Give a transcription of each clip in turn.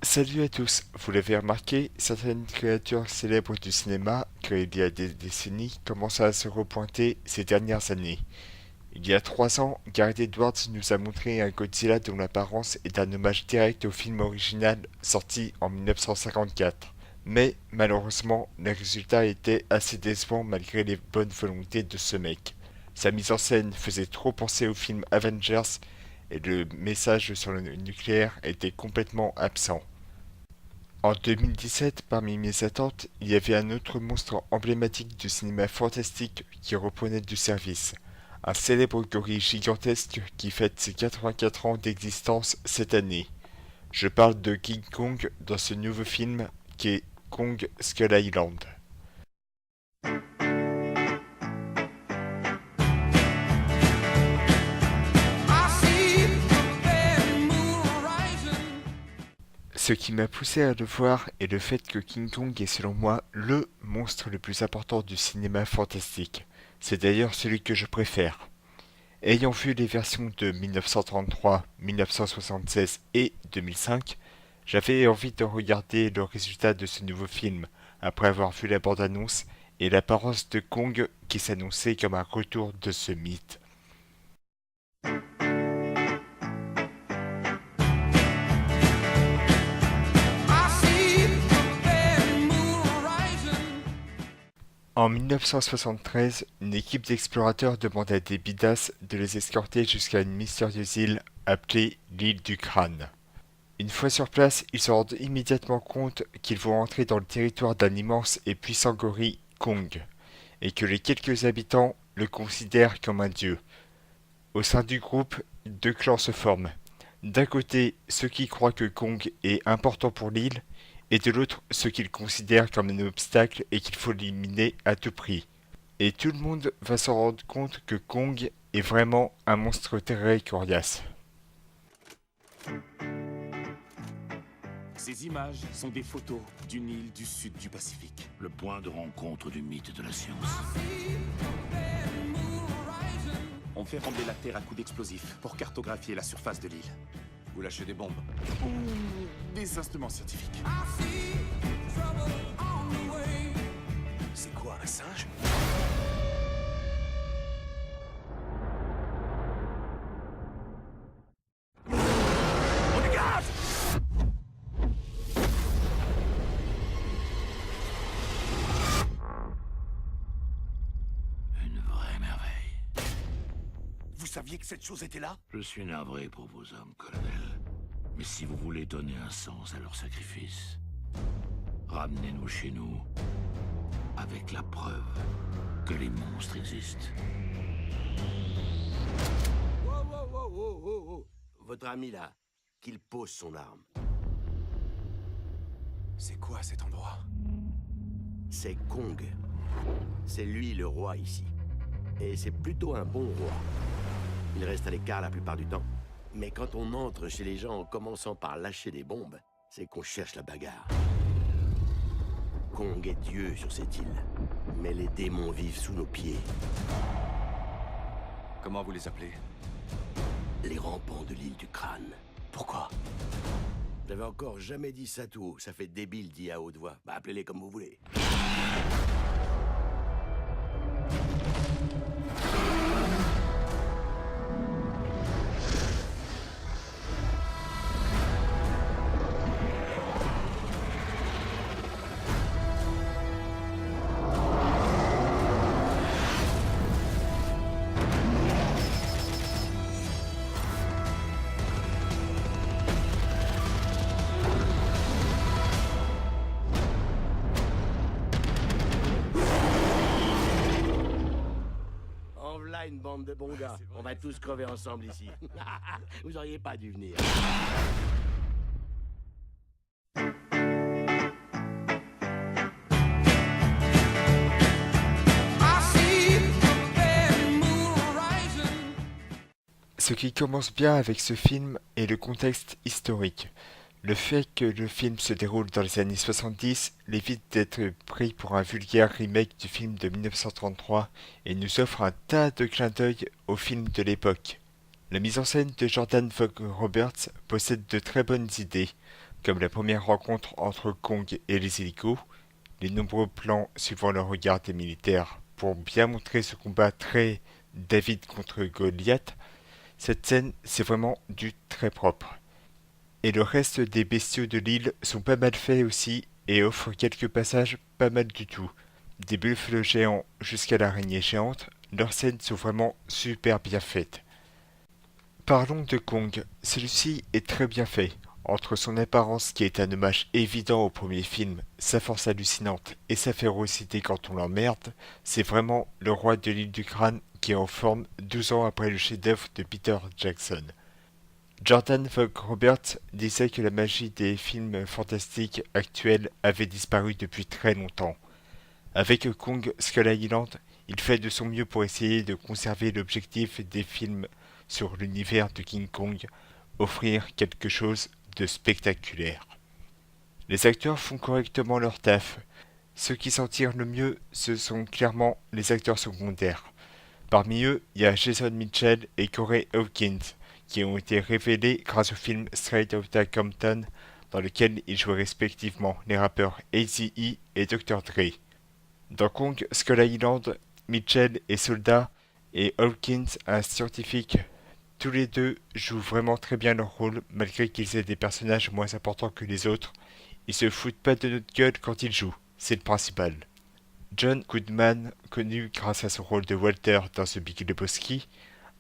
Salut à tous, vous l'avez remarqué, certaines créatures célèbres du cinéma, créées il y a des décennies, commencent à se repointer ces dernières années. Il y a 3 ans, Gareth Edwards nous a montré un Godzilla dont l'apparence est un hommage direct au film original sorti en 1954. Mais malheureusement, les résultats étaient assez décevants malgré les bonnes volontés de ce mec. Sa mise en scène faisait trop penser au film Avengers et le message sur le nucléaire était complètement absent. En 2017, parmi mes attentes, il y avait un autre monstre emblématique du cinéma fantastique qui reprenait du service. Un célèbre gorille gigantesque qui fête ses 84 ans d'existence cette année. Je parle de King Kong dans ce nouveau film qui est Kong Skull Island. Ce qui m'a poussé à le voir est le fait que King Kong est selon moi le monstre le plus important du cinéma fantastique. C'est d'ailleurs celui que je préfère. Ayant vu les versions de 1933, 1976 et 2005, j'avais envie de regarder le résultat de ce nouveau film, après avoir vu la bande-annonce et l'apparence de Kong qui s'annonçait comme un retour de ce mythe. En 1973, une équipe d'explorateurs demande à des bidasses de les escorter jusqu'à une mystérieuse île appelée l'île du Crâne. Une fois sur place, ils se rendent immédiatement compte qu'ils vont entrer dans le territoire d'un immense et puissant gorille, Kong, et que les quelques habitants le considèrent comme un dieu. Au sein du groupe, deux clans se forment. D'un côté, ceux qui croient que Kong est important pour l'île, et de l'autre, ceux qui le considèrent comme un obstacle et qu'il faut l'éliminer à tout prix. Et tout le monde va se rendre compte que Kong est vraiment un monstre terrible et coriace. Ces images sont des photos d'une île du sud du Pacifique. Le point de rencontre du mythe et de la science. On fait trembler la Terre à coups d'explosifs pour cartographier la surface de l'île. Vous lâchez des bombes. Ou des instruments scientifiques. C'est quoi, un singe? On dégage! Une vraie merveille. Vous saviez que cette chose était là? Je suis navré pour vos hommes, colonel. Mais si vous voulez donner un sens à leur sacrifice, ramenez-nous chez nous avec la preuve que les monstres existent. Oh. Votre ami là, qu'il pose son arme. C'est quoi cet endroit? C'est Kong. C'est lui le roi ici. Et c'est plutôt un bon roi. Il reste à l'écart la plupart du temps. Mais quand on entre chez les gens en commençant par lâcher des bombes, c'est qu'on cherche la bagarre. Kong est Dieu sur cette île. Mais les démons vivent sous nos pieds. Comment vous les appelez? Les rampants de l'île du Crâne. Pourquoi? J'avais encore jamais dit ça tout haut. Ça fait débile dit à haute voix. Bah appelez-les comme vous voulez. En v'là une bande de bons gars. On va tous crever ensemble ici. Vous auriez pas dû venir. Ce qui commence bien avec ce film est le contexte historique. Le fait que le film se déroule dans les années 70 l'évite d'être pris pour un vulgaire remake du film de 1933 et nous offre un tas de clins d'œil au film de l'époque. La mise en scène de Jordan Vogt Roberts possède de très bonnes idées. comme la première rencontre entre Kong et les hélicos, les nombreux plans suivant le regard des militaires pour bien montrer ce combat très David contre Goliath, cette scène c'est vraiment du très propre. Et le reste des bestiaux de l'île sont pas mal faits aussi et offrent quelques passages pas mal du tout. Des buffles géants jusqu'à l'araignée géante, leurs scènes sont vraiment super bien faites. Parlons de Kong, celui-ci est très bien fait. Entre son apparence qui est un hommage évident au premier film, sa force hallucinante et sa férocité quand on l'emmerde, c'est vraiment le roi de l'île du crâne qui est en forme 12 ans après le chef-d'œuvre de Peter Jackson. Jordan Vogt-Roberts disait que la magie des films fantastiques actuels avait disparu depuis très longtemps. Avec Kong Skull Island, il fait de son mieux pour essayer de conserver l'objectif des films sur l'univers de King Kong, offrir quelque chose de spectaculaire. Les acteurs font correctement leur taf. Ceux qui s'en tirent le mieux, ce sont clairement les acteurs secondaires. Parmi eux, il y a Jason Mitchell et Corey Hawkins, qui ont été révélés grâce au film Straight Outta Compton, dans lequel ils jouaient respectivement les rappeurs Eazy-E et Dr. Dre. Dans Kong Skull Island, Mitchell est soldat et Hawkins un scientifique. Tous les deux jouent vraiment très bien leur rôle, malgré qu'ils aient des personnages moins importants que les autres. Ils se foutent pas de notre gueule quand ils jouent, c'est le principal. John Goodman, connu grâce à son rôle de Walter dans The Big Lebowski,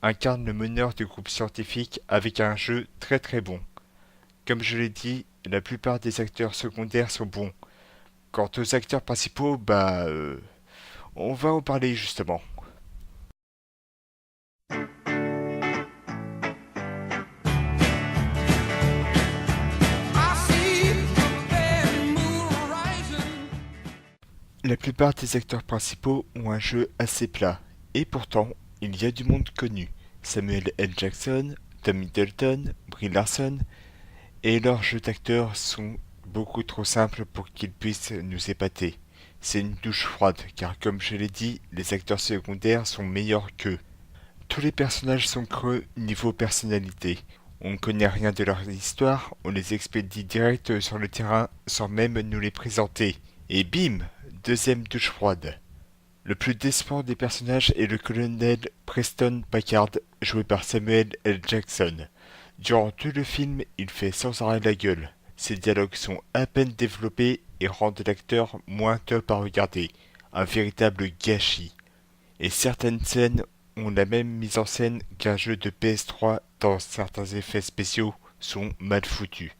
incarne le meneur du groupe scientifique avec un jeu très très bon. Comme je l'ai dit, la plupart des acteurs secondaires sont bons. Quant aux acteurs principaux, on va en parler justement. La plupart des acteurs principaux ont un jeu assez plat, et pourtant, il y a du monde connu. Samuel L. Jackson, Tom Hiddleston, Brie Larson, et leurs jeux d'acteurs sont beaucoup trop simples pour qu'ils puissent nous épater. C'est une douche froide, car comme je l'ai dit, les acteurs secondaires sont meilleurs qu'eux. Tous les personnages sont creux niveau personnalité. On ne connaît rien de leur histoire, on les expédie direct sur le terrain sans même nous les présenter. Et bim, deuxième douche froide. Le plus décevant des personnages est le colonel Preston Packard, joué par Samuel L. Jackson. Durant tout le film, il fait sans arrêt la gueule. Ses dialogues sont à peine développés et rendent l'acteur moins top à regarder. Un véritable gâchis. Et certaines scènes ont la même mise en scène qu'un jeu de PS3 tant certains effets spéciaux sont mal foutus.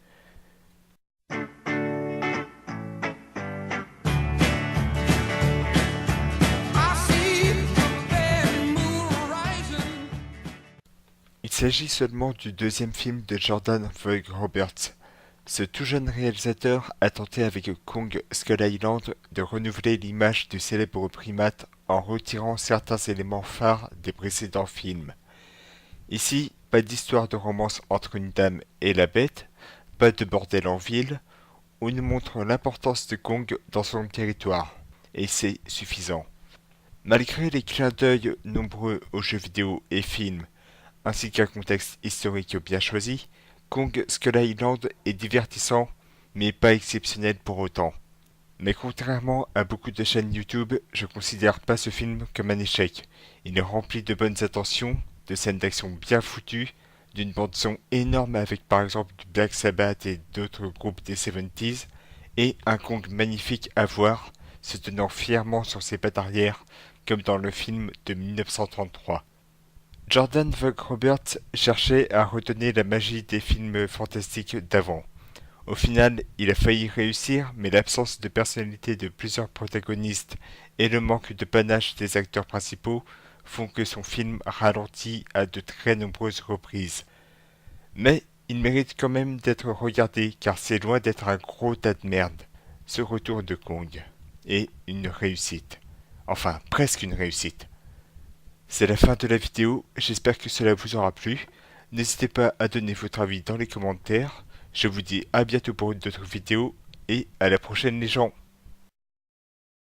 Il s'agit seulement du deuxième film de Jordan Vogt-Roberts. Ce tout jeune réalisateur a tenté avec Kong Skull Island de renouveler l'image du célèbre primate en retirant certains éléments phares des précédents films. Ici, pas d'histoire de romance entre une dame et la bête, pas de bordel en ville, on nous montre l'importance de Kong dans son territoire, et c'est suffisant. Malgré les clins d'œil nombreux aux jeux vidéo et films, ainsi qu'un contexte historique bien choisi, Kong Skull Island est divertissant, mais pas exceptionnel pour autant. Mais contrairement à beaucoup de chaînes YouTube, je considère pas ce film comme un échec. Il est rempli de bonnes intentions, de scènes d'action bien foutues, d'une bande-son énorme avec par exemple du Black Sabbath et d'autres groupes des 70s, et un Kong magnifique à voir, se tenant fièrement sur ses pattes arrière, comme dans le film de 1933. Jordan Vogt-Roberts cherchait à redonner la magie des films fantastiques d'avant. Au final, il a failli réussir, mais l'absence de personnalité de plusieurs protagonistes et le manque de panache des acteurs principaux font que son film ralentit à de très nombreuses reprises. Mais il mérite quand même d'être regardé car c'est loin d'être un gros tas de merde. Ce retour de Kong est une réussite. Enfin, presque une réussite. C'est la fin de la vidéo, j'espère que cela vous aura plu. N'hésitez pas à donner votre avis dans les commentaires. Je vous dis à bientôt pour une autre vidéo et à la prochaine les gens.